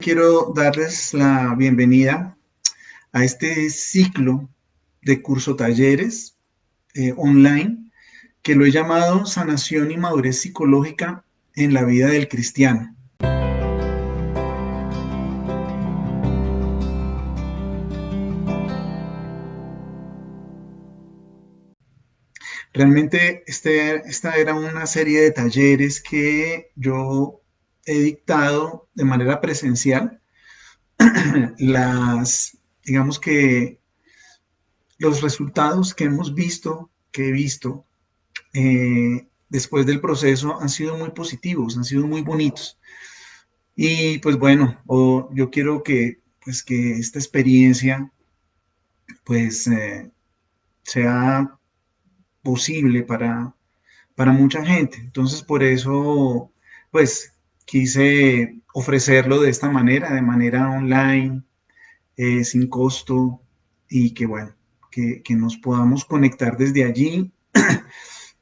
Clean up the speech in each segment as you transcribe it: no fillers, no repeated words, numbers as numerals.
Quiero darles la bienvenida a este ciclo de curso talleres online que lo he llamado Sanación y Madurez Psicológica en la vida del cristiano. Realmente esta era una serie de talleres que yo he dictado de manera presencial. Digamos que los resultados que hemos visto, que he visto, después del proceso han sido muy positivos, han sido muy bonitos. Y pues bueno, yo quiero que esta experiencia pues sea posible para mucha gente. Entonces por eso pues quise ofrecerlo de manera online, sin costo y que bueno, que nos podamos conectar desde allí.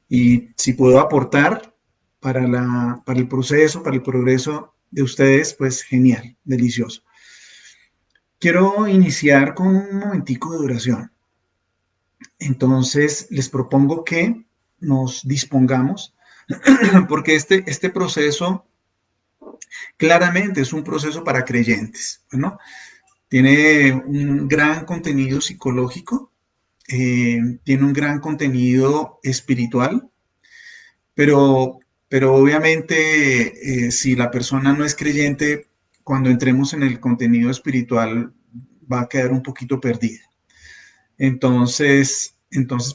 Y si puedo aportar para el proceso, para el progreso de ustedes, pues genial, delicioso. Quiero iniciar con un momentico de oración. Entonces, les propongo que nos dispongamos, porque este proceso claramente es un proceso para creyentes, ¿no? Tiene un gran contenido psicológico, tiene un gran contenido espiritual, Pero, pero obviamente, si la persona no es creyente, cuando entremos en el contenido espiritual va a quedar un poquito perdida. Entonces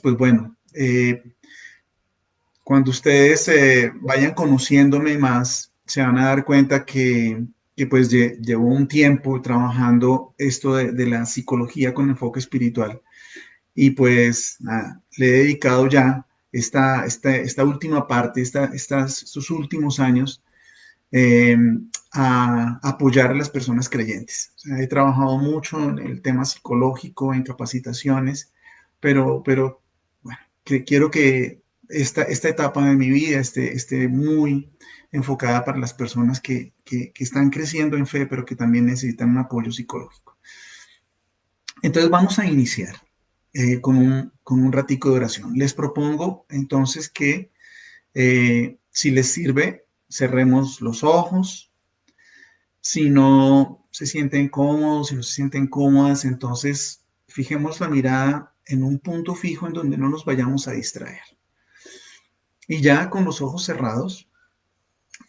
pues bueno, cuando ustedes vayan conociéndome más, se van a dar cuenta que pues llevo un tiempo trabajando esto de la psicología con enfoque espiritual. Y pues nada, le he dedicado ya esta última parte, estos últimos años, eh, a apoyar a las personas creyentes. O sea, he trabajado mucho en el tema psicológico, en capacitaciones, pero bueno, quiero que esta etapa de mi vida esté muy enfocada para las personas que están creciendo en fe, pero que también necesitan un apoyo psicológico. Entonces vamos a iniciar con un ratico de oración. Les propongo entonces que si les sirve, cerremos los ojos. Si no se sienten cómodos, si no se sienten cómodas, entonces fijemos la mirada en un punto fijo en donde no nos vayamos a distraer. Y ya con los ojos cerrados,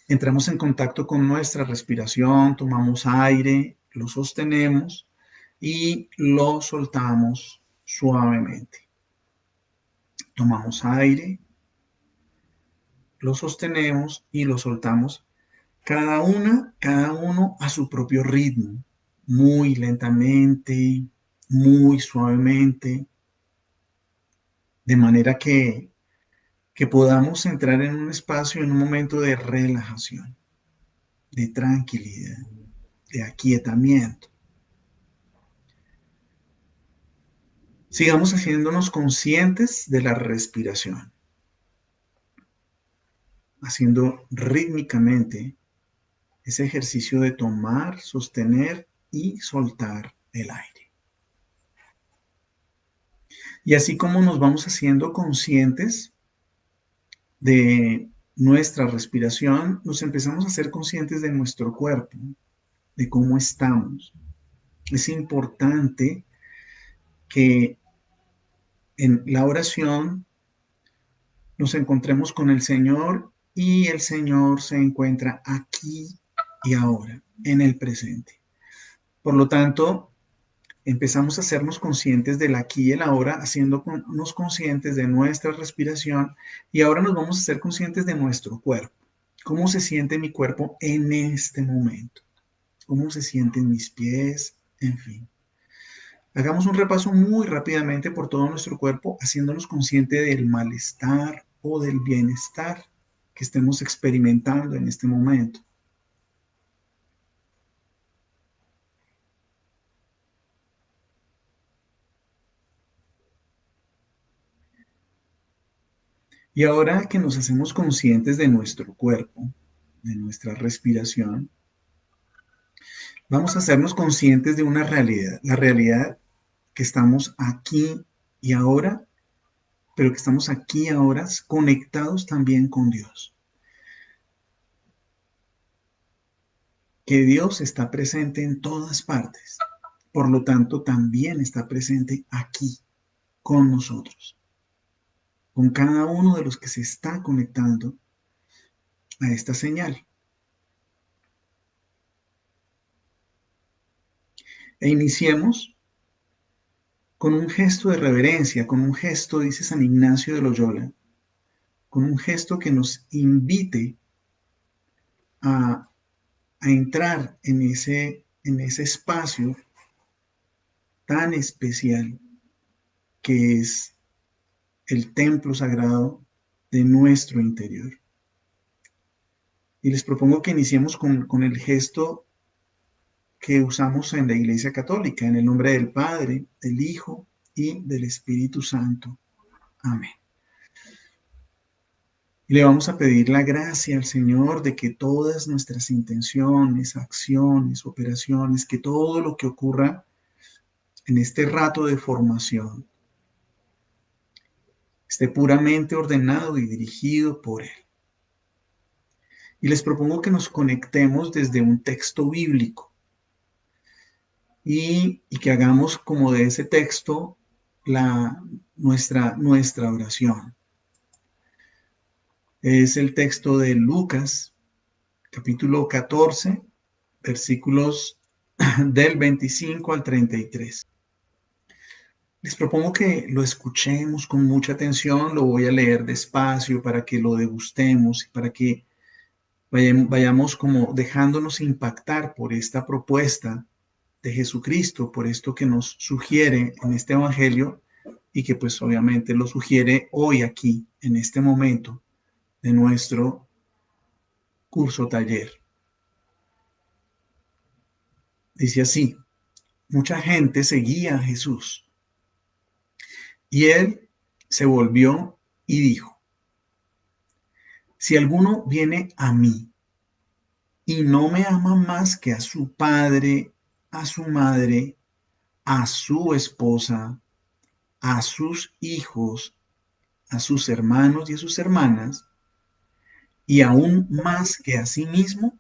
entramos en contacto con nuestra respiración, tomamos aire, lo sostenemos y lo soltamos suavemente. Tomamos aire, lo sostenemos y lo soltamos. Cada uno a su propio ritmo, muy lentamente, muy suavemente, de manera que podamos entrar en un espacio, en un momento de relajación, de tranquilidad, de aquietamiento. Sigamos haciéndonos conscientes de la respiración, haciendo rítmicamente ese ejercicio de tomar, sostener y soltar el aire. Y así como nos vamos haciendo conscientes de nuestra respiración, nos empezamos a ser conscientes de nuestro cuerpo, de cómo estamos. Es importante que en la oración nos encontremos con el Señor y el Señor se encuentra aquí y ahora, en el presente. Por lo tanto, empezamos a hacernos conscientes del aquí y el ahora, haciéndonos conscientes de nuestra respiración y ahora nos vamos a ser conscientes de nuestro cuerpo. ¿Cómo se siente mi cuerpo en este momento? ¿Cómo se sienten mis pies? En fin. Hagamos un repaso muy rápidamente por todo nuestro cuerpo, haciéndonos conscientes del malestar o del bienestar que estemos experimentando en este momento. Y ahora que nos hacemos conscientes de nuestro cuerpo, de nuestra respiración, Vamos a hacernos conscientes de una realidad, la realidad que estamos aquí y ahora, pero que estamos aquí ahora conectados también con Dios. Que Dios está presente en todas partes, por lo tanto también está presente aquí con nosotros, con cada uno de los que se está conectando a esta señal. E iniciemos con un gesto de reverencia, con un gesto, dice San Ignacio de Loyola, con un gesto que nos invite a, a entrar en ese espacio tan especial que es el templo sagrado de nuestro interior. Y les propongo que iniciemos con el gesto que usamos en la Iglesia Católica, en el nombre del Padre, del Hijo y del Espíritu Santo. Amén. Y le vamos a pedir la gracia al Señor de que todas nuestras intenciones, acciones, operaciones, que todo lo que ocurra en este rato de formación esté puramente ordenado y dirigido por Él. Y les propongo que nos conectemos desde un texto bíblico y que hagamos como de ese texto nuestra oración. Es el texto de Lucas, capítulo 14, versículos del 25 al 33. Les propongo que lo escuchemos con mucha atención, lo voy a leer despacio para que lo degustemos y para que vayamos como dejándonos impactar por esta propuesta de Jesucristo, por esto que nos sugiere en este evangelio y que pues obviamente lo sugiere hoy aquí, en este momento de nuestro curso taller. Dice así: mucha gente seguía a Jesús y él se volvió y dijo: si alguno viene a mí y no me ama más que a su padre, a su madre, a su esposa, a sus hijos, a sus hermanos y a sus hermanas, y aún más que a sí mismo,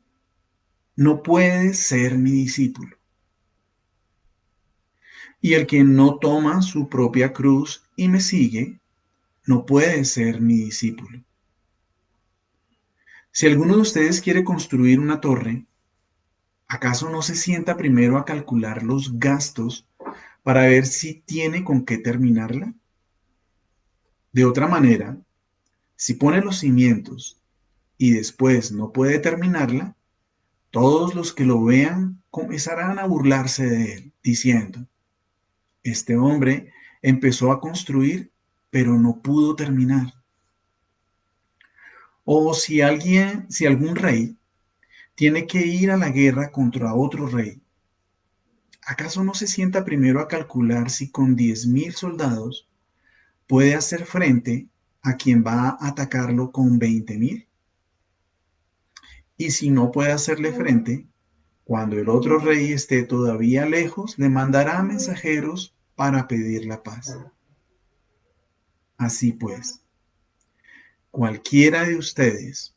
no puede ser mi discípulo. Y el que no toma su propia cruz y me sigue, no puede ser mi discípulo. Si alguno de ustedes quiere construir una torre, ¿acaso no se sienta primero a calcular los gastos para ver si tiene con qué terminarla? De otra manera, si pone los cimientos y después no puede terminarla, todos los que lo vean comenzarán a burlarse de él, diciendo: este hombre empezó a construir, pero no pudo terminar. O si algún rey tiene que ir a la guerra contra otro rey, ¿acaso no se sienta primero a calcular si con 10.000 soldados puede hacer frente a quien va a atacarlo con 20.000? Y si no puede hacerle frente, cuando el otro rey esté todavía lejos, le mandará mensajeros para pedir la paz. Así pues, cualquiera de ustedes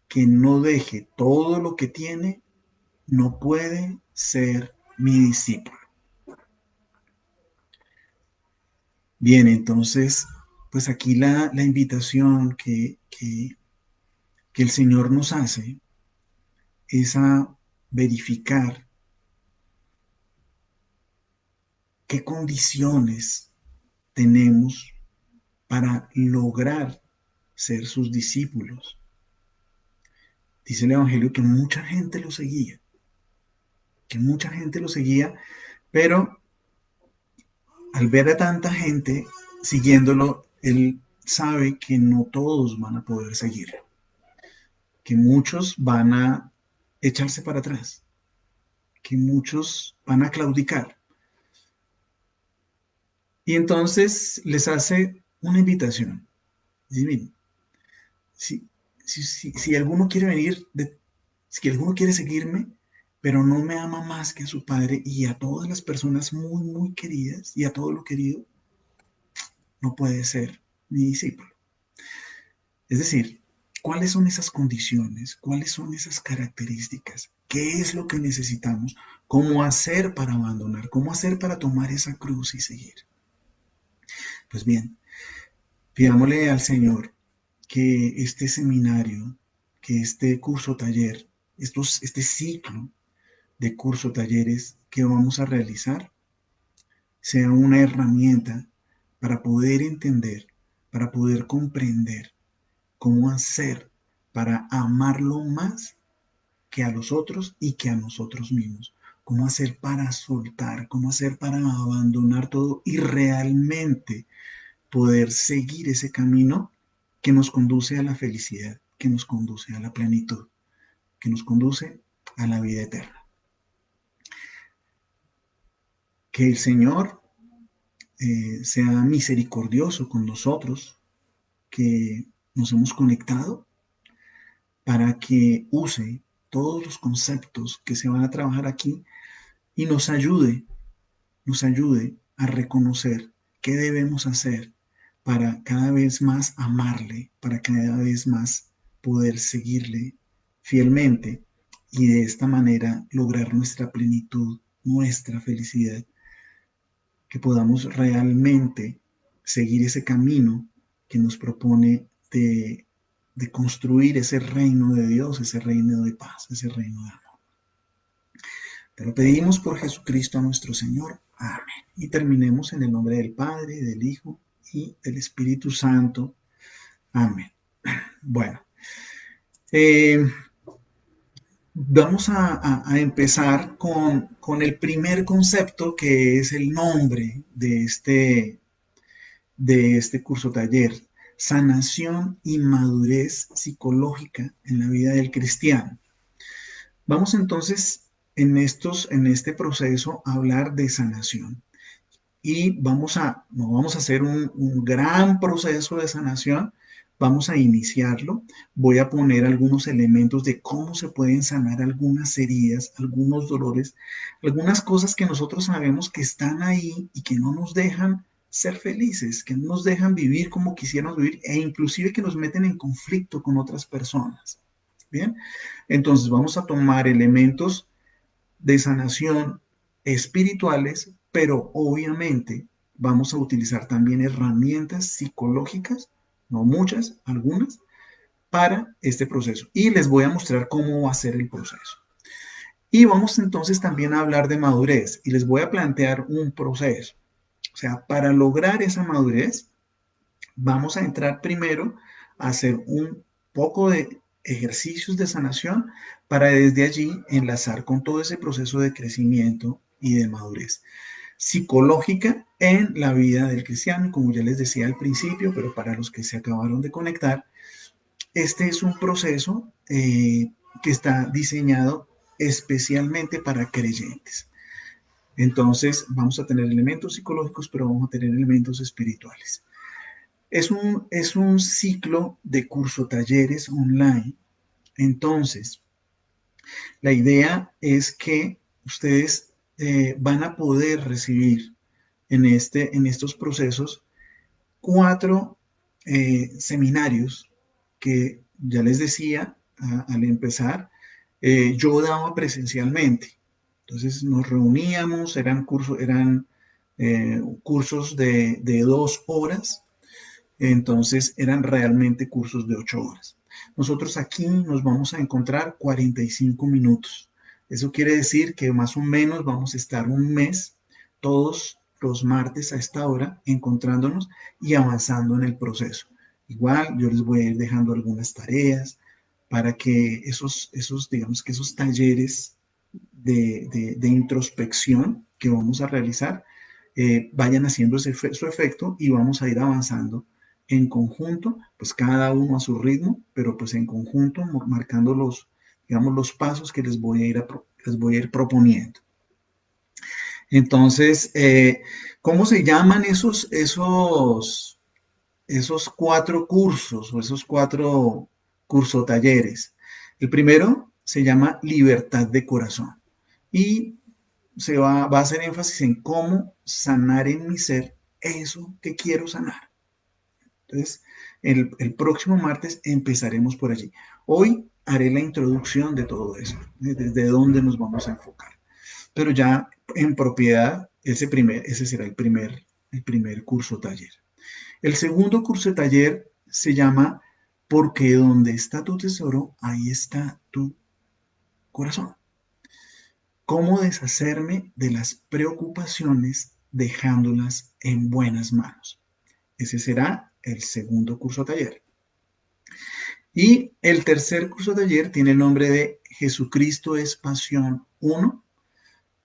que no deje todo lo que tiene, no puede ser mi discípulo. Bien, entonces, pues aquí la invitación que el Señor nos hace es a verificar qué condiciones tenemos para lograr ser sus discípulos. Dice el Evangelio que mucha gente lo seguía, pero al ver a tanta gente siguiéndolo, él sabe que no todos van a poder seguirlo, que muchos van a echarse para atrás, que muchos van a claudicar. Y entonces les hace una invitación. Dice: miren, si alguno quiere venir, si alguno quiere seguirme, pero no me ama más que a su padre y a todas las personas muy, muy queridas y a todo lo querido, no puede ser mi discípulo. Es decir, ¿cuáles son esas condiciones? ¿Cuáles son esas características? ¿Qué es lo que necesitamos? ¿Cómo hacer para abandonar? ¿Cómo hacer para tomar esa cruz y seguir? Pues bien, pidámosle al Señor que este seminario, que este curso taller, este ciclo de curso talleres que vamos a realizar sea una herramienta para poder entender, para poder comprender cómo hacer para amarlo más que a los otros y que a nosotros mismos. Cómo hacer para soltar, cómo hacer para abandonar todo y realmente poder seguir ese camino que nos conduce a la felicidad, que nos conduce a la plenitud, que nos conduce a la vida eterna. Que el Señor sea misericordioso con nosotros, que nos hemos conectado para que use todos los conceptos que se van a trabajar aquí y nos ayude a reconocer qué debemos hacer para cada vez más amarle, para cada vez más poder seguirle fielmente y de esta manera lograr nuestra plenitud, nuestra felicidad, que podamos realmente seguir ese camino que nos propone de construir ese reino de Dios, ese reino de paz, ese reino de amor. Te lo pedimos por Jesucristo nuestro Señor. Amén. Y terminemos en el nombre del Padre, del Hijo y del Espíritu Santo. Amén. Bueno, eh, vamos a empezar con el primer concepto que es el nombre de este curso taller, sanación y madurez psicológica en la vida del cristiano. Vamos entonces en este proceso a hablar de sanación y no vamos a hacer un gran proceso de sanación, vamos a iniciarlo, voy a poner algunos elementos de cómo se pueden sanar algunas heridas, algunos dolores, algunas cosas que nosotros sabemos que están ahí y que no nos dejan ser felices, que no nos dejan vivir como quisiéramos vivir e inclusive que nos meten en conflicto con otras personas. Bien, entonces vamos a tomar elementos de sanación espirituales, pero obviamente vamos a utilizar también herramientas psicológicas, no muchas, algunas, para este proceso. Y les voy a mostrar cómo va a ser el proceso. Y vamos entonces también a hablar de madurez y les voy a plantear un proceso. O sea, para lograr esa madurez, vamos a entrar primero a hacer un poco de ejercicios de sanación para desde allí enlazar con todo ese proceso de crecimiento y de madurez psicológica en la vida del cristiano, como ya les decía al principio, pero para los que se acabaron de conectar, este es un proceso que está diseñado especialmente para creyentes. Entonces, vamos a tener elementos psicológicos, pero vamos a tener elementos espirituales. Es un ciclo de curso talleres online. Entonces, la idea es que ustedes van a poder recibir en estos procesos 4 seminarios que ya les decía al empezar, yo daba presencialmente. Entonces nos reuníamos, eran cursos de 2 horas, entonces eran realmente cursos de 8 horas. Nosotros aquí nos vamos a encontrar 45 minutos. Eso quiere decir que más o menos vamos a estar un mes todos los martes a esta hora encontrándonos y avanzando en el proceso. Igual yo les voy a ir dejando algunas tareas para que digamos que esos talleres de introspección que vamos a realizar vayan haciendo su efecto y vamos a ir avanzando en conjunto, pues cada uno a su ritmo, pero pues en conjunto marcando digamos, los pasos que les voy a ir proponiendo. Entonces, ¿cómo se llaman esos 4 cursos o esos 4 curso talleres? El primero se llama Libertad de Corazón. y va a hacer énfasis en cómo sanar en mi ser eso que quiero sanar. Entonces, el próximo martes empezaremos por allí. Hoy haré la introducción de todo eso, desde dónde nos vamos a enfocar. Pero ya en propiedad, ese será el primer curso taller. El segundo curso de taller se llama Porque donde está tu tesoro, ahí está tu corazón. ¿Cómo deshacerme de las preocupaciones dejándolas en buenas manos? Ese será el segundo curso taller. Y el tercer curso taller tiene el nombre de Jesucristo es Pasión 1,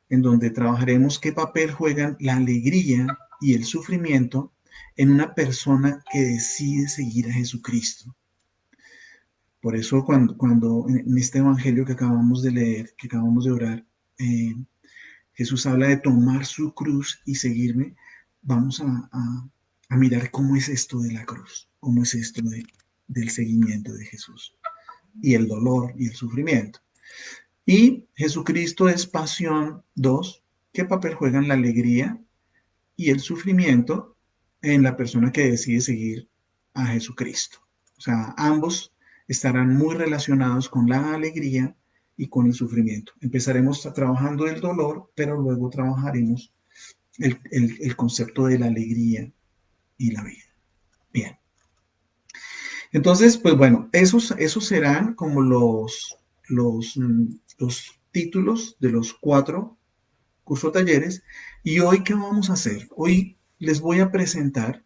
en donde trabajaremos qué papel juegan la alegría y el sufrimiento en una persona que decide seguir a Jesucristo. Por eso cuando en este evangelio que acabamos de leer, que acabamos de orar, Jesús habla de tomar su cruz y seguirme, vamos a mirar cómo es esto de la cruz, cómo es esto del seguimiento de Jesús y el dolor y el sufrimiento. Y Jesucristo es Pasión 2. ¿Qué papel juegan la alegría y el sufrimiento en la persona que decide seguir a Jesucristo? O sea, ambos estarán muy relacionados con la alegría y con el sufrimiento. Empezaremos trabajando el dolor, pero luego trabajaremos el concepto de la alegría y la vida. Bien. Entonces, pues bueno, esos serán como los títulos de los 4 curso talleres. ¿Y hoy qué vamos a hacer? Hoy les voy a presentar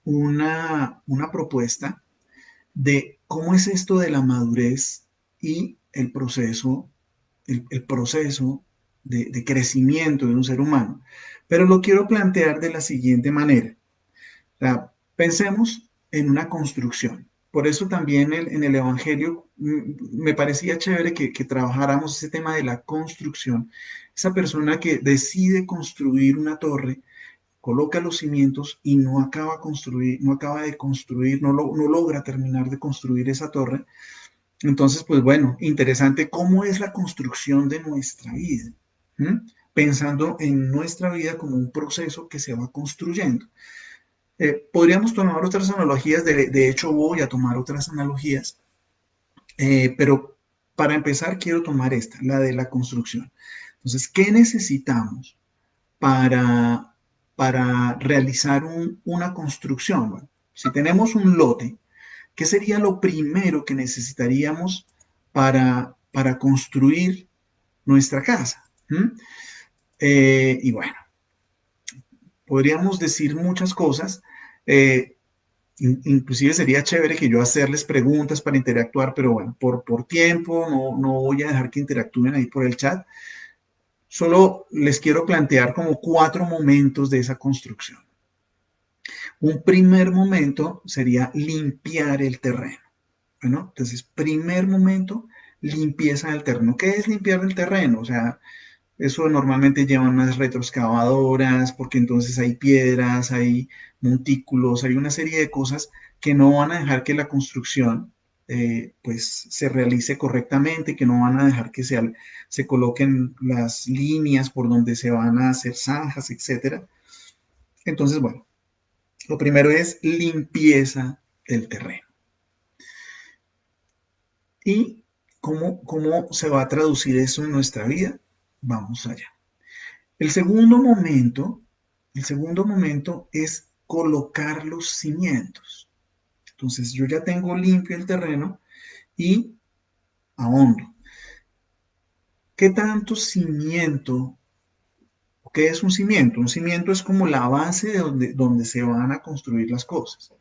una propuesta de cómo es esto de la madurez y el proceso de crecimiento de un ser humano. Pero lo quiero plantear de la siguiente manera. O sea, pensemos en una construcción. Por eso también en el Evangelio me parecía chévere que trabajáramos ese tema de la construcción. Esa persona que decide construir una torre, coloca los cimientos y no acaba, no acaba de construir, no logra terminar de construir esa torre. Entonces, pues bueno, interesante cómo es la construcción de nuestra vida. ¿Mm? Pensando en nuestra vida como un proceso que se va construyendo. Podríamos tomar otras analogías, de hecho voy a tomar otras analogías, pero para empezar quiero tomar esta, la de la construcción. Entonces, ¿qué necesitamos para, para realizar una construcción? Bueno, si tenemos un lote, ¿qué sería lo primero que necesitaríamos para construir nuestra casa? Y bueno, podríamos decir muchas cosas. Eh, Inclusive sería chévere que yo hacerles preguntas para interactuar, pero bueno, por tiempo no voy a dejar que interactúen ahí por el chat. Solo les quiero plantear como 4 momentos de esa construcción. Un primer momento sería limpiar el terreno. Bueno, entonces, primer momento, limpieza del terreno. ¿Qué es limpiar el terreno? O sea, eso normalmente lleva unas retroexcavadoras, porque entonces hay piedras, hay montículos, hay una serie de cosas que no van a dejar que la construcción pues se realice correctamente, que no van a dejar que se coloquen las líneas por donde se van a hacer zanjas, etcétera. Entonces, bueno, lo primero es limpieza del terreno. ¿Y cómo se va a traducir eso en nuestra vida? Vamos allá. El segundo momento, el segundo momento es colocar los cimientos. Entonces yo ya tengo limpio el terreno y ahondo. ¿Qué tanto cimiento? ¿Qué es un cimiento? Un cimiento es como la base de donde se van a construir las cosas.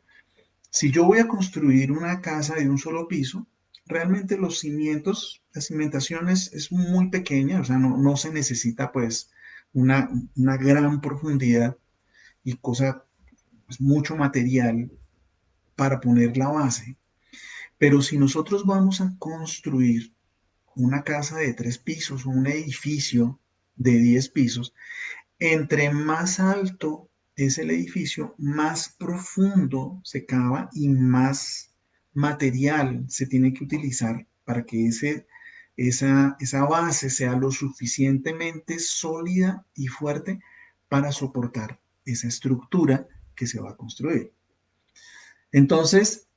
Si yo voy a construir una casa de un solo piso, realmente los cimientos, la cimentación es muy pequeña, o sea, no se necesita pues una gran profundidad y cosa, pues, mucho material para poner la base. Pero si nosotros vamos a construir una casa de 3 pisos o un edificio de 10 pisos, entre más alto es el edificio, más profundo se cava y más material se tiene que utilizar para que esa base sea lo suficientemente sólida y fuerte para soportar esa estructura que se va a construir. Entonces,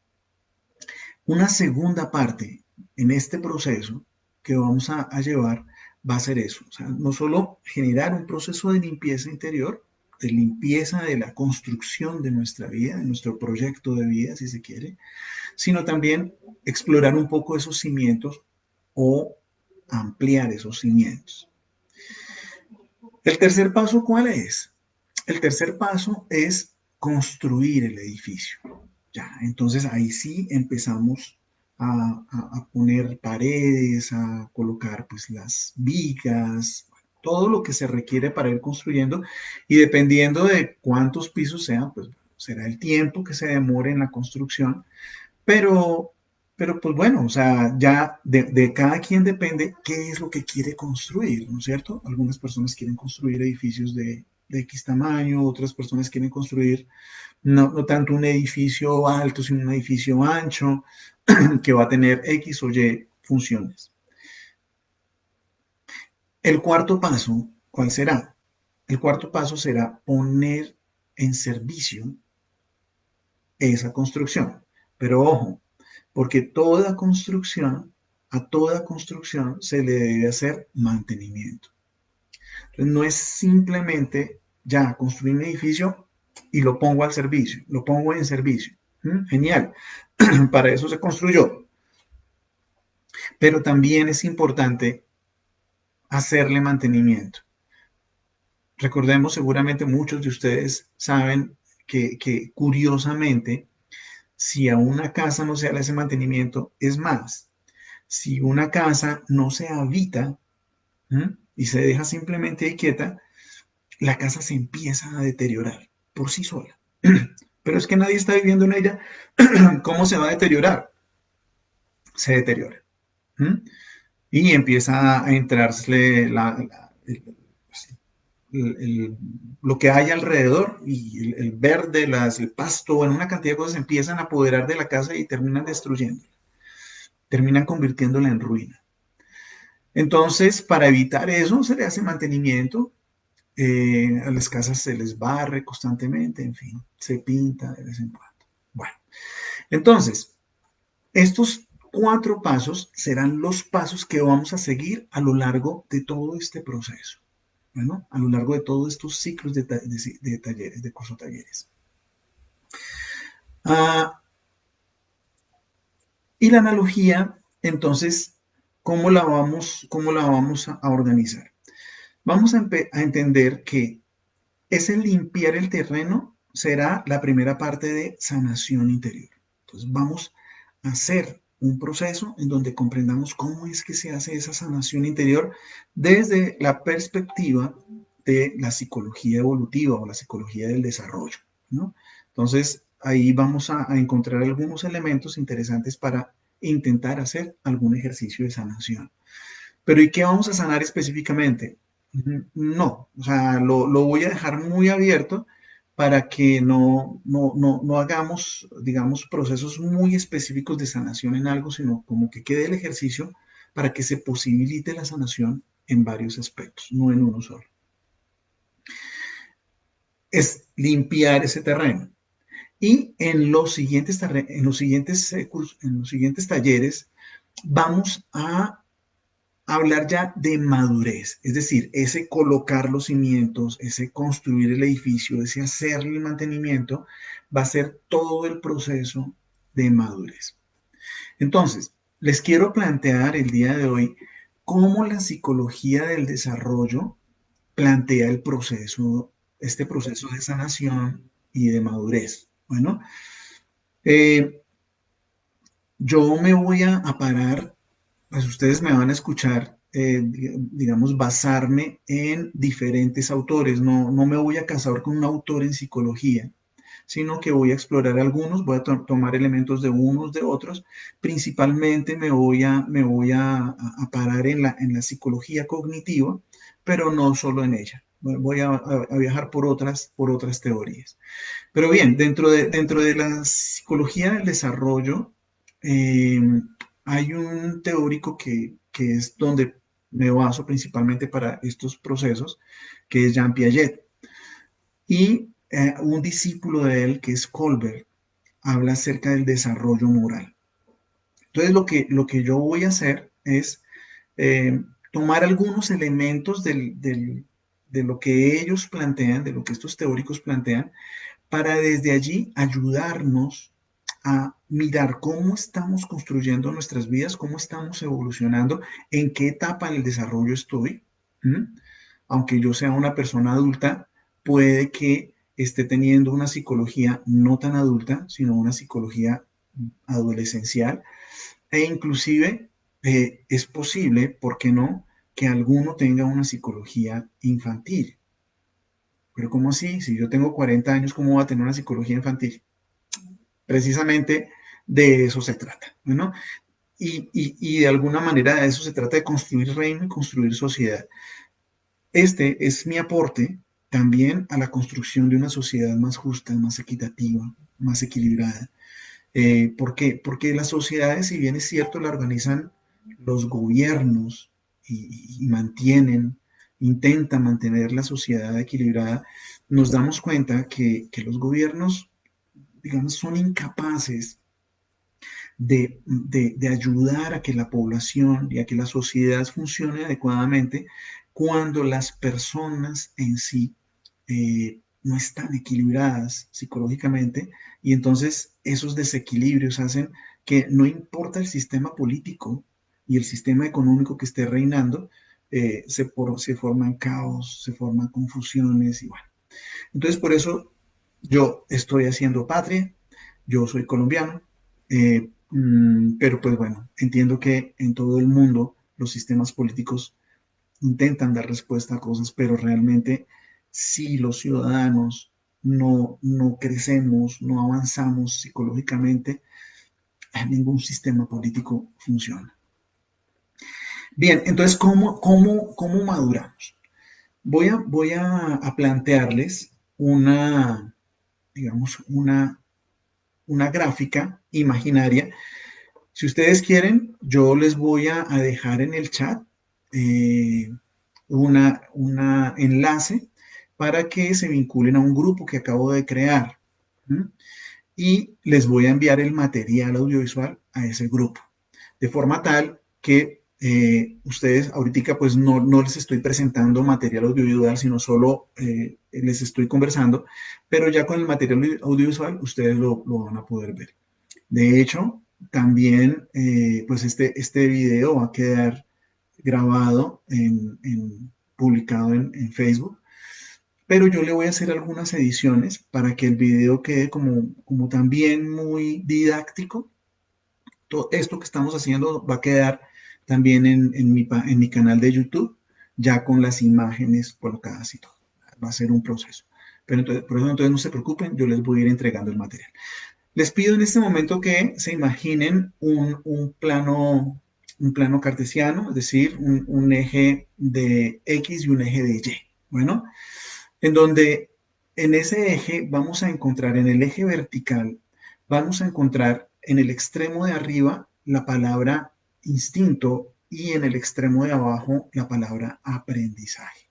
una segunda parte en este proceso que vamos a llevar va a ser eso, o sea, no solo generar un proceso de limpieza interior, de limpieza de la construcción de nuestra vida, de nuestro proyecto de vida, si se quiere, sino también explorar un poco esos cimientos o ampliar esos cimientos. El tercer paso, ¿cuál es? El tercer paso es construir el edificio. Ya, entonces ahí sí empezamos a poner paredes, a colocar pues las vigas, todo lo que se requiere para ir construyendo y dependiendo de cuántos pisos sean, pues será el tiempo que se demore en la construcción, pero, pero pues bueno, o sea, ya de cada quien depende qué es lo que quiere construir, ¿no es cierto? Algunas personas quieren construir edificios de X tamaño, otras personas quieren construir no tanto un edificio alto, sino un edificio ancho que va a tener X o Y funciones. El cuarto paso, ¿cuál será? El cuarto paso será poner en servicio esa construcción. Pero ojo, porque a toda construcción se le debe hacer mantenimiento. Entonces no es simplemente ya construir un edificio y lo pongo al servicio, lo pongo en servicio. Genial, para eso se construyó. Pero también es importante hacerle mantenimiento. Recordemos, seguramente muchos de ustedes saben que curiosamente, si a una casa no se le hace mantenimiento, es más, si una casa no se habita y se deja simplemente ahí quieta, la casa se empieza a deteriorar por sí sola. Pero es que nadie está viviendo en ella. ¿Cómo se va a deteriorar? Se deteriora. Y empieza a entrarse lo que hay alrededor y el verde, el pasto, bueno, una cantidad de cosas empiezan a apoderar de la casa y terminan destruyendo, terminan convirtiéndola en ruina. Entonces, para evitar eso, se le hace mantenimiento. A las casas se les barre constantemente, en fin, se pinta de vez en cuando. Bueno, entonces, estos 4 pasos serán los pasos que vamos a seguir a lo largo de todo este proceso. Bueno, a lo largo de todos estos ciclos de talleres, de curso talleres. Y la analogía, entonces, cómo la vamos a organizar? Vamos a entender que ese limpiar el terreno será la primera parte de sanación interior. Entonces vamos a hacer un proceso en donde comprendamos cómo es que se hace esa sanación interior desde la perspectiva de la psicología evolutiva o la psicología del desarrollo, ¿no? Entonces ahí vamos a encontrar algunos elementos interesantes para intentar hacer algún ejercicio de sanación. Pero ¿y qué vamos a sanar específicamente? No, o sea, lo voy a dejar muy abierto para que no hagamos, digamos, procesos muy específicos de sanación en algo, sino como que quede el ejercicio para que se posibilite la sanación en varios aspectos, no en uno solo. Es limpiar ese terreno. Y en los siguientes, en los siguientes talleres vamos a hablar ya de madurez, es decir, ese colocar los cimientos, ese construir el edificio, ese hacerle el mantenimiento, va a ser todo el proceso de madurez. Entonces, les quiero plantear el día de hoy cómo la psicología del desarrollo plantea el proceso, este proceso de sanación y de madurez. Bueno, eh, yo me voy a parar, pues ustedes me van a escuchar, digamos, basarme en diferentes autores. No me voy a casar con un autor en psicología, sino que voy a explorar algunos, voy a tomar elementos de unos, de otros. Principalmente me voy a parar en la psicología cognitiva, pero no solo en ella. Voy a viajar por otras teorías. Pero bien, dentro de la psicología del desarrollo, eh, hay un teórico que es donde me baso principalmente para estos procesos, que es Jean Piaget. Y un discípulo de él, que es Colbert, habla acerca del desarrollo moral. Entonces, lo que yo voy a hacer es eh, tomar algunos elementos de lo que ellos plantean, de lo que estos teóricos plantean, para desde allí ayudarnos a mirar cómo estamos construyendo nuestras vidas, cómo estamos evolucionando, en qué etapa del desarrollo estoy. ¿Mm? Aunque yo sea una persona adulta, puede que esté teniendo una psicología no tan adulta, sino una psicología adolescencial, e inclusive es posible, ¿por qué no?, que alguno tenga una psicología infantil. Pero ¿cómo así? Si yo tengo 40 años, ¿cómo voy a tener una psicología infantil? Precisamente de eso se trata, ¿no? Y de alguna manera de eso se trata, de construir reino y construir sociedad. Este es mi aporte también a la construcción de una sociedad más justa, más equitativa, más equilibrada. ¿Por qué? Porque las sociedades, si bien es cierto, la organizan los gobiernos y mantienen, intentan mantener la sociedad equilibrada, nos damos cuenta que los gobiernos, digamos, son incapaces de ayudar a que la población y a que la sociedad funcione adecuadamente cuando las personas en sí no están equilibradas psicológicamente, y entonces esos desequilibrios hacen que no importa el sistema político y el sistema económico que esté reinando, se forman caos, se forman confusiones y bueno. Entonces por eso yo estoy haciendo patria, yo soy colombiano, pero pues bueno, entiendo que en todo el mundo los sistemas políticos intentan dar respuesta a cosas, pero realmente si los ciudadanos no crecemos, no avanzamos psicológicamente, ningún sistema político funciona. Bien, entonces, ¿cómo maduramos? Voy a plantearles digamos, una gráfica imaginaria. Si ustedes quieren, yo les voy a dejar en el chat eh, una enlace para que se vinculen a un grupo que acabo de crear. ¿Mm? Y les voy a enviar el material audiovisual a ese grupo, de forma tal que ustedes ahorita pues no les estoy presentando material audiovisual, sino solo les estoy conversando, pero ya con el material audiovisual ustedes lo van a poder ver. De hecho, también pues este video va a quedar grabado, publicado en Facebook, pero yo le voy a hacer algunas ediciones para que el video quede como también muy didáctico. Todo esto que estamos haciendo va a quedar también en mi canal de YouTube, ya con las imágenes colocadas y todo. Va a ser un proceso. Pero entonces, por eso entonces no se preocupen, yo les voy a ir entregando el material. Les pido en este momento que se imaginen un plano cartesiano, es decir, un eje de X y un eje de Y. Bueno, en donde en ese eje vamos a encontrar, en el eje vertical, vamos a encontrar en el extremo de arriba la palabra instinto y en el extremo de abajo la palabra aprendizaje.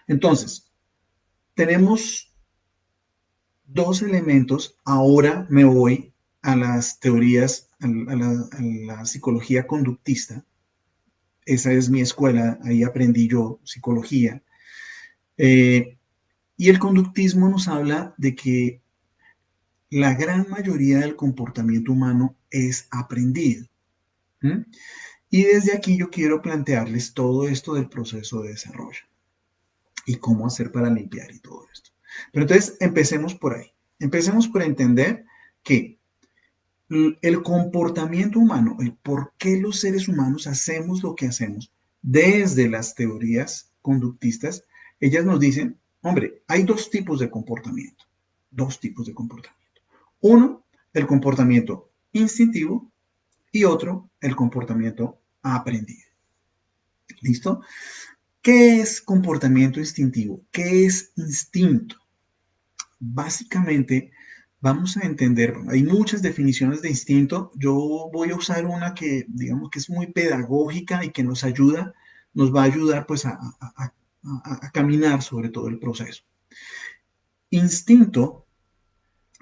Entonces, tenemos dos elementos. Ahora me voy a las teorías, a la psicología conductista. Esa es mi escuela, ahí aprendí yo psicología. Eh, y el conductismo nos habla de que la gran mayoría del comportamiento humano es aprendido. ¿Mm? Y desde aquí yo quiero plantearles todo esto del proceso de desarrollo y cómo hacer para limpiar y todo esto. Pero entonces empecemos por ahí. Empecemos por entender que el comportamiento humano, el por qué los seres humanos hacemos lo que hacemos, desde las teorías conductistas, ellas nos dicen, hombre, hay dos tipos de comportamiento. Dos tipos de comportamiento. Uno, el comportamiento instintivo y otro, el comportamiento aprendido. ¿Listo? ¿Qué es comportamiento instintivo? ¿Qué es instinto? Básicamente vamos a entender, hay muchas definiciones de instinto. Yo voy a usar una que, digamos, que es muy pedagógica y que nos ayuda, nos va a ayudar pues a caminar sobre todo el proceso. Instinto,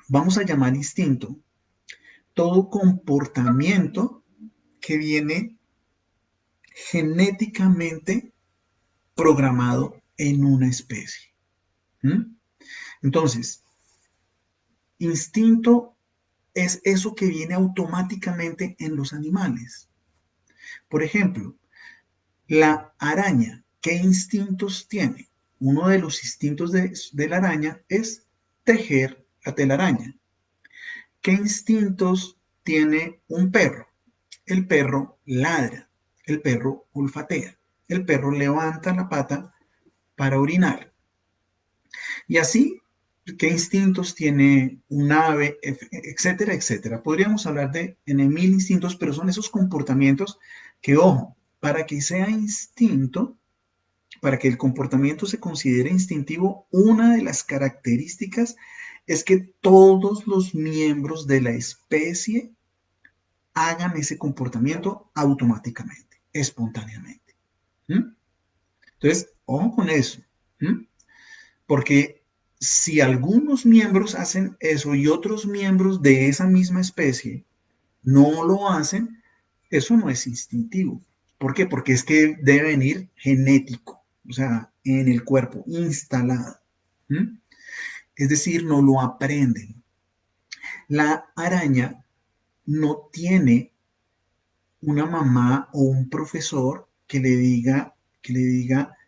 vamos a llamar instinto todo comportamiento que viene genéticamente programado en una especie. ¿Mm? Entonces, instinto es eso que viene automáticamente en los animales. Por ejemplo, la araña, ¿qué instintos tiene? Uno de los instintos de la araña es tejer la telaraña. ¿Qué instintos tiene un perro? El perro ladra, el perro olfatea, el perro levanta la pata para orinar. Y así, ¿qué instintos tiene un ave, etcétera, etcétera? Podríamos hablar de en mil instintos, pero son esos comportamientos que, ojo, para que sea instinto, para que el comportamiento se considere instintivo, una de las características es que todos los miembros de la especie hagan ese comportamiento automáticamente, espontáneamente. ¿Mm? Entonces, ojo con eso. ¿Mm? Porque si algunos miembros hacen eso y otros miembros de esa misma especie no lo hacen, eso no es instintivo. ¿Por qué? Porque es que debe venir genético, o sea, en el cuerpo, instalado. ¿Mm? Es decir, no lo aprenden. La araña no tiene una mamá o un profesor que le diga,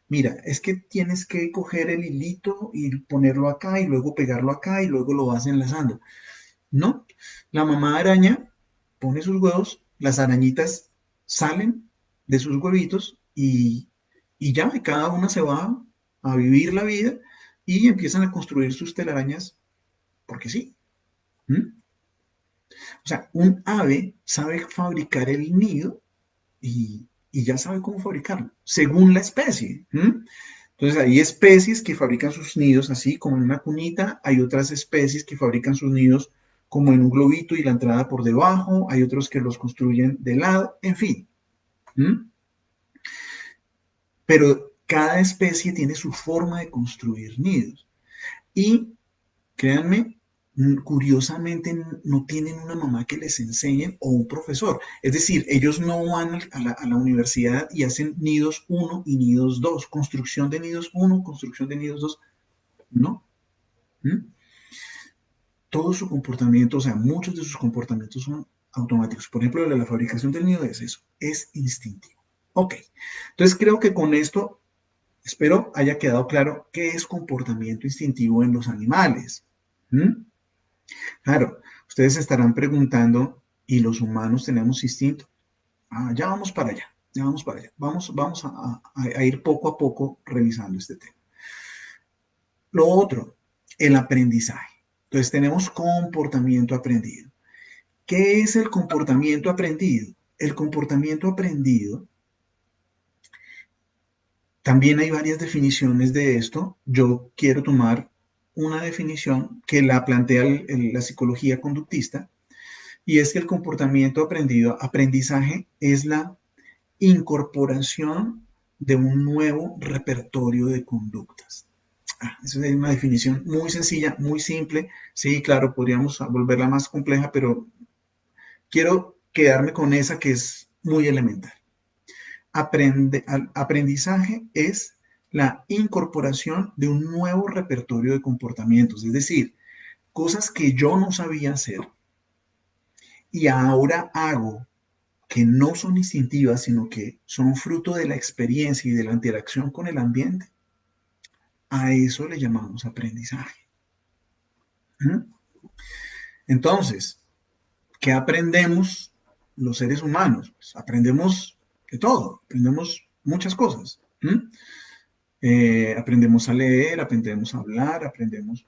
mira, es que tienes que coger el hilito y ponerlo acá y luego pegarlo acá y luego lo vas enlazando. No, la mamá araña pone sus huevos, las arañitas salen de sus huevitos y ya, y cada una se va a vivir la vida y empiezan a construir sus telarañas porque sí. ¿Mm? O sea, un ave sabe fabricar el nido y ya sabe cómo fabricarlo, según la especie. ¿Mm? Entonces hay especies que fabrican sus nidos así como en una cunita, hay otras especies que fabrican sus nidos como en un globito y la entrada por debajo, hay otros que los construyen de lado, en fin. ¿Mm? Pero cada especie tiene su forma de construir nidos. Y créanme, curiosamente no tienen una mamá que les enseñe o un profesor. Es decir, ellos no van a la universidad y hacen nidos uno y nidos 2, construcción de nidos uno, construcción de nidos 2. No. ¿Mm? Todo su comportamiento, o sea, muchos de sus comportamientos son automáticos. Por ejemplo, la fabricación del nido es eso, es instintivo. Ok, entonces creo que con esto, espero haya quedado claro qué es comportamiento instintivo en los animales. ¿Mm? Claro, ustedes se estarán preguntando, ¿y los humanos tenemos instinto? Ah, ya vamos para allá, ya vamos para allá. Vamos a ir poco a poco revisando este tema. Lo otro, el aprendizaje. Entonces tenemos comportamiento aprendido. ¿Qué es el comportamiento aprendido? El comportamiento aprendido, también hay varias definiciones de esto. Yo quiero tomar una definición que la plantea la psicología conductista, y es que el comportamiento aprendido, aprendizaje, es la incorporación de un nuevo repertorio de conductas. Esa es una definición muy sencilla, muy simple. Sí, claro, podríamos volverla más compleja, pero quiero quedarme con esa que es muy elemental. Aprendizaje es la incorporación de un nuevo repertorio de comportamientos, es decir, cosas que yo no sabía hacer y ahora hago que no son instintivas, sino que son fruto de la experiencia y de la interacción con el ambiente. A eso le llamamos aprendizaje. ¿Mm? Entonces, ¿qué aprendemos los seres humanos? Pues aprendemos de todo, aprendemos muchas cosas. ¿Mm? Aprendemos a leer, aprendemos a hablar, aprendemos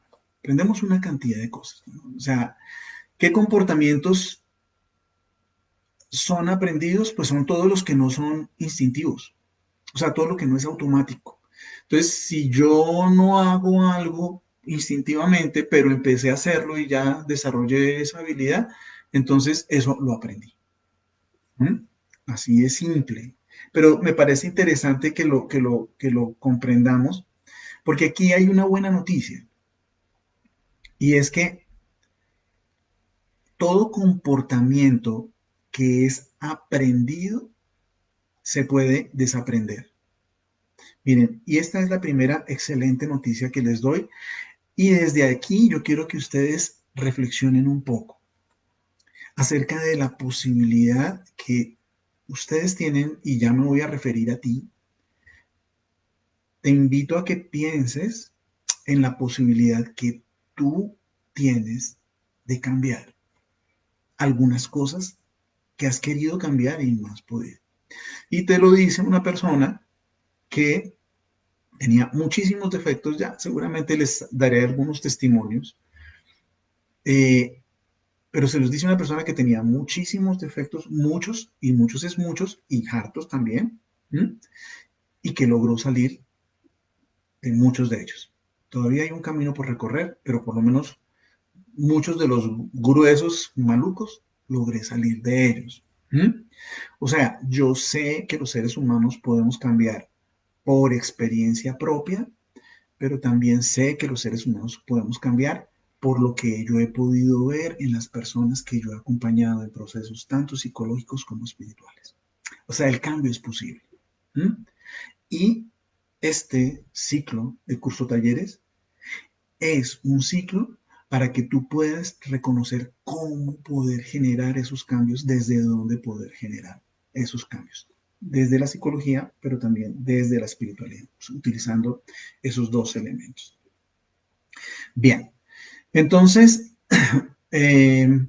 una cantidad de cosas, ¿no? O sea, ¿qué comportamientos son aprendidos? Pues son todos los que no son instintivos, o sea, todo lo que no es automático. Entonces, si yo no hago algo instintivamente, pero empecé a hacerlo y ya desarrollé esa habilidad, entonces eso lo aprendí. ¿Mm? Así de simple. Pero me parece interesante que lo comprendamos, porque aquí hay una buena noticia, y es que todo comportamiento que es aprendido se puede desaprender. Miren, y esta es la primera excelente noticia que les doy, y desde aquí yo quiero que ustedes reflexionen un poco acerca de la posibilidad que ustedes tienen, y ya me voy a referir a ti. Te invito a que pienses en la posibilidad que tú tienes de cambiar algunas cosas que has querido cambiar y no has podido. Y te lo dice una persona que tenía muchísimos defectos, ya seguramente les daré algunos testimonios, eh, pero se los dice una persona que tenía muchísimos defectos, muchos, y muchos es muchos, y hartos también, ¿m? Y que logró salir de muchos de ellos. Todavía hay un camino por recorrer, pero por lo menos muchos de los gruesos malucos logré salir de ellos. ¿Mm? O sea, yo sé que los seres humanos podemos cambiar por experiencia propia, pero también sé que los seres humanos podemos cambiar por lo que yo he podido ver en las personas que yo he acompañado en procesos tanto psicológicos como espirituales. O sea, el cambio es posible. ¿Mm? Y este ciclo de curso talleres es un ciclo para que tú puedas reconocer cómo poder generar esos cambios, desde dónde poder generar esos cambios. Desde la psicología, pero también desde la espiritualidad, utilizando esos dos elementos. Bien, entonces, eh,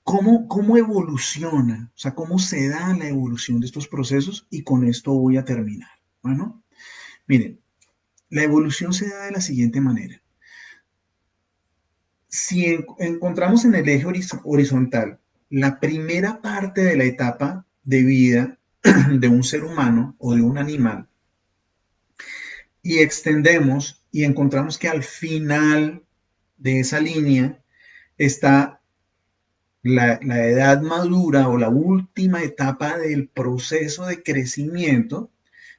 ¿cómo evoluciona? O sea, ¿cómo se da la evolución de estos procesos? Y con esto voy a terminar. Bueno, miren, la evolución se da de la siguiente manera. Si encontramos en el eje horizontal la primera parte de la etapa de vida de un ser humano o de un animal, y extendemos y encontramos que al final de esa línea está la edad madura o la última etapa del proceso de crecimiento,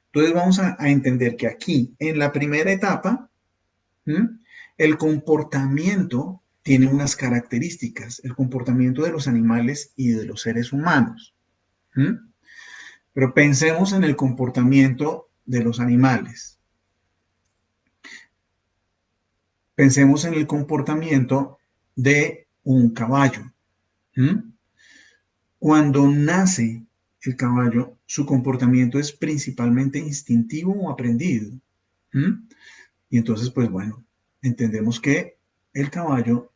entonces vamos a entender que aquí, en la primera etapa, ¿m? El comportamiento tiene unas características, el comportamiento de los animales y de los seres humanos. ¿M? Pero pensemos en el comportamiento de los animales. Pensemos en el comportamiento de un caballo. ¿M? Cuando nace el caballo, su comportamiento es principalmente instintivo o aprendido. ¿M? Y entonces, pues bueno, entendemos que el caballo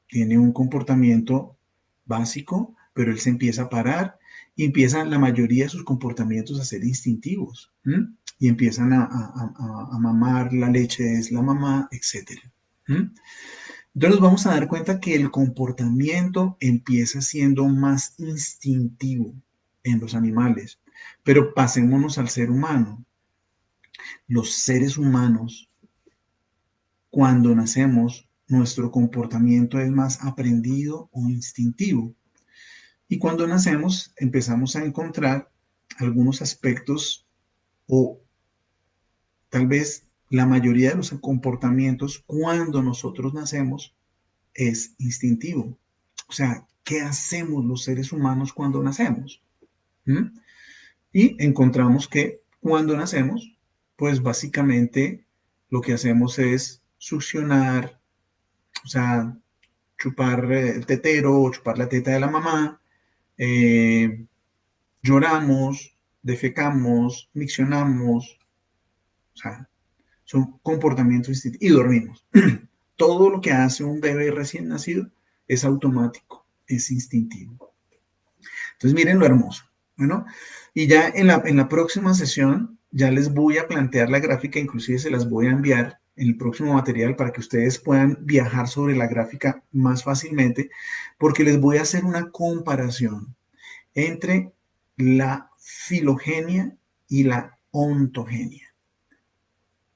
tiene un comportamiento básico, pero él se empieza a parar y empiezan la mayoría de sus comportamientos a ser instintivos. ¿M? Y empiezan a mamar, la leche es la mamá, etc. ¿M? Entonces nos vamos a dar cuenta que el comportamiento empieza siendo más instintivo en los animales, pero pasémonos al ser humano. Los seres humanos, cuando nacemos, nuestro comportamiento es más aprendido o instintivo. Y cuando nacemos, empezamos a encontrar algunos aspectos, o tal vez la mayoría de los comportamientos cuando nosotros nacemos es instintivo. O sea, ¿qué hacemos los seres humanos cuando nacemos? ¿Mm? Y encontramos que cuando nacemos, pues básicamente lo que hacemos es succionar, o sea, chupar el tetero o chupar la teta de la mamá, eh, lloramos, defecamos, miccionamos, o sea, son comportamientos instintivos, y dormimos. Todo lo que hace un bebé recién nacido es automático, es instintivo. Entonces miren lo hermoso. Bueno, y ya en la próxima sesión ya les voy a plantear la gráfica, inclusive se las voy a enviar en el próximo material para que ustedes puedan viajar sobre la gráfica más fácilmente, porque les voy a hacer una comparación entre la filogenia y la ontogenia.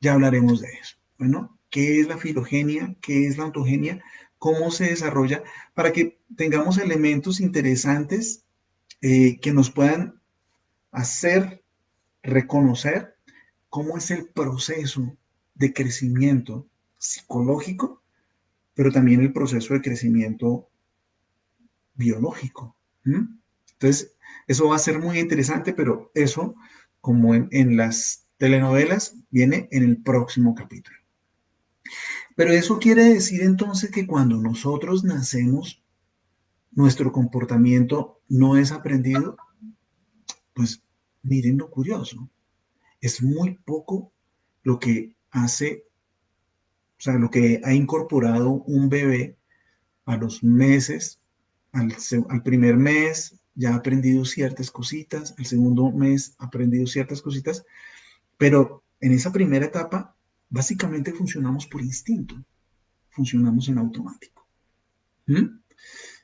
Ya hablaremos de eso. Bueno, qué es la filogenia, qué es la ontogenia, cómo se desarrolla, para que tengamos elementos interesantes que nos puedan hacer reconocer cómo es el proceso de crecimiento psicológico, pero también el proceso de crecimiento biológico. ¿Mm? Entonces, eso va a ser muy interesante, pero eso, como en las telenovelas, viene en el próximo capítulo. Pero eso quiere decir entonces que cuando nosotros nacemos, nuestro comportamiento no es aprendido. Pues miren lo curioso, es muy poco lo que hace, o sea, lo que ha incorporado un bebé a los meses, al primer mes ya ha aprendido ciertas cositas, al segundo mes ha aprendido ciertas cositas, pero en esa primera etapa básicamente funcionamos por instinto, funcionamos en automático. ¿Mm?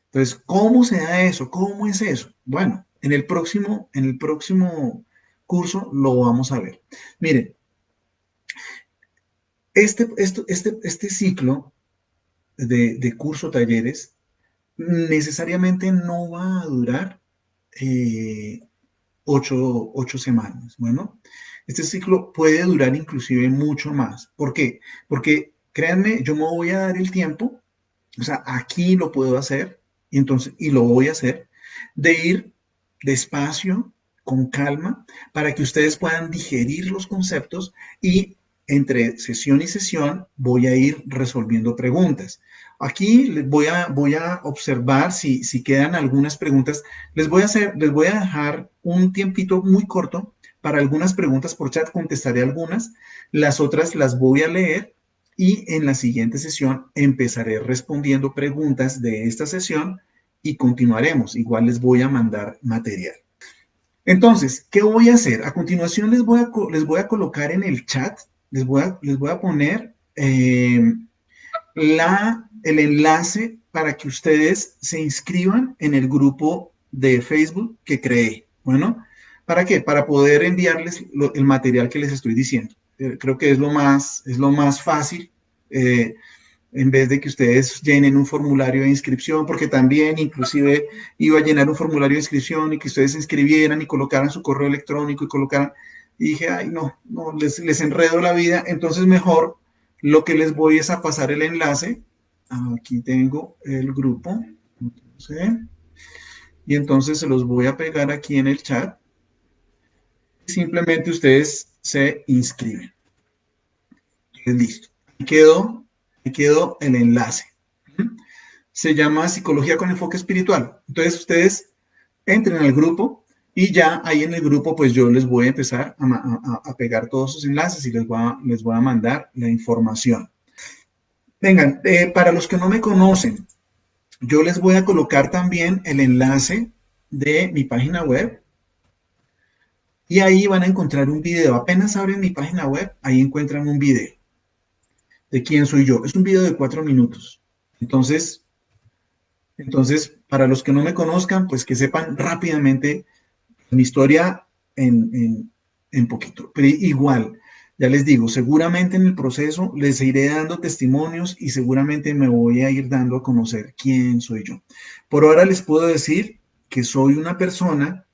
Entonces, ¿cómo se da eso? ¿Cómo es eso? Bueno, en el próximo curso lo vamos a ver. Miren, este ciclo de curso talleres necesariamente no va a durar eh, 8 semanas. Bueno, este ciclo puede durar inclusive mucho más. ¿Por qué? Porque créanme, yo me voy a dar el tiempo, o sea, aquí lo puedo hacer, y entonces, y lo voy a hacer, de ir despacio, con calma, para que ustedes puedan digerir los conceptos y entre sesión y sesión voy a ir resolviendo preguntas. Aquí voy a observar si quedan algunas preguntas. Les voy a dejar un tiempito muy corto para algunas preguntas por chat, contestaré algunas, las otras las voy a leer y en la siguiente sesión empezaré respondiendo preguntas de esta sesión y continuaremos. Igual les voy a mandar material. Entonces, ¿qué voy a hacer? A continuación les voy a colocar en el chat, les voy a poner el enlace para que ustedes se inscriban en el grupo de Facebook que creé. Bueno, ¿para qué? Para poder enviarles el material que les estoy diciendo. Creo que es lo más fácil. En vez de que ustedes llenen un formulario de inscripción, porque también inclusive iba a llenar un formulario de inscripción y que ustedes se inscribieran y colocaran su correo electrónico y colocaran, y dije, ay, no, no, les enredo la vida, entonces mejor lo que les voy es a pasar el enlace. Aquí tengo el grupo, ¿sí? Y entonces se los voy a pegar aquí en el chat. Simplemente ustedes se inscriben. Y listo. Ahí quedó el enlace. Se llama Psicología con Enfoque Espiritual. Entonces ustedes entren al grupo y ya ahí en el grupo pues yo les voy a empezar a pegar todos sus enlaces y les voy a mandar la información. Vengan, para los que no me conocen, yo les voy a colocar también el enlace de mi página web y ahí van a encontrar un video. Apenas abren mi página web, ahí encuentran un video de quién soy yo. Es un video de 4 minutos. Entonces, para los que no me conozcan, pues que sepan rápidamente mi historia en poquito. Pero igual, ya les digo, seguramente en el proceso les iré dando testimonios y seguramente me voy a ir dando a conocer quién soy yo. Por ahora les puedo decir que soy una persona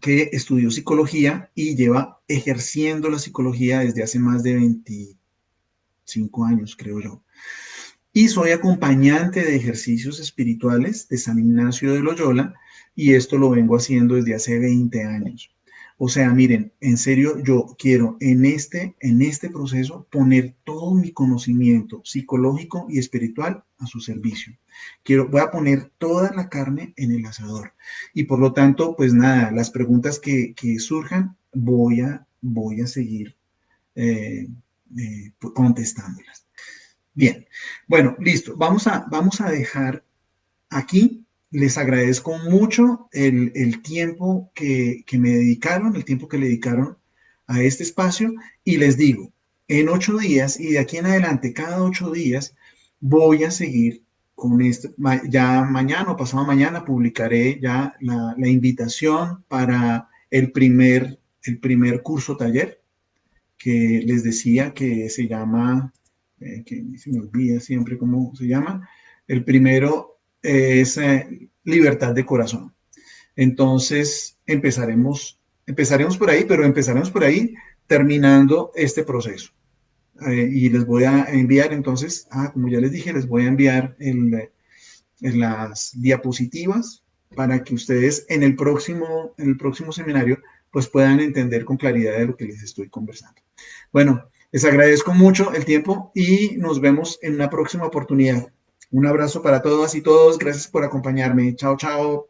que estudió psicología y lleva ejerciendo la psicología desde hace más de 25 años, creo yo. Y soy acompañante de ejercicios espirituales de San Ignacio de Loyola y esto lo vengo haciendo desde hace 20 años. O sea, miren, en serio, yo quiero en este proceso poner todo mi conocimiento psicológico y espiritual a su servicio. Voy a poner toda la carne en el asador. Y por lo tanto, pues nada, las preguntas que surjan, voy a seguir contestándolas. Bien, bueno, listo. Vamos a dejar aquí. Les agradezco mucho el tiempo que me dedicaron, el tiempo que le dedicaron a este espacio. Y les digo, en 8 días y de aquí en adelante, cada 8 días, voy a seguir con esto. Ya mañana o pasado mañana publicaré ya la invitación para el primer curso taller que les decía que se llama que se me olvida siempre cómo se llama. El primero es libertad de corazón. Entonces empezaremos por ahí, pero empezaremos por ahí terminando este proceso. Y les voy a enviar entonces, como ya les dije, les voy a enviar las diapositivas para que ustedes en el próximo seminario pues puedan entender con claridad de lo que les estoy conversando. Bueno, les agradezco mucho el tiempo y nos vemos en una próxima oportunidad. Un abrazo para todas y todos. Gracias por acompañarme. Chao, chao.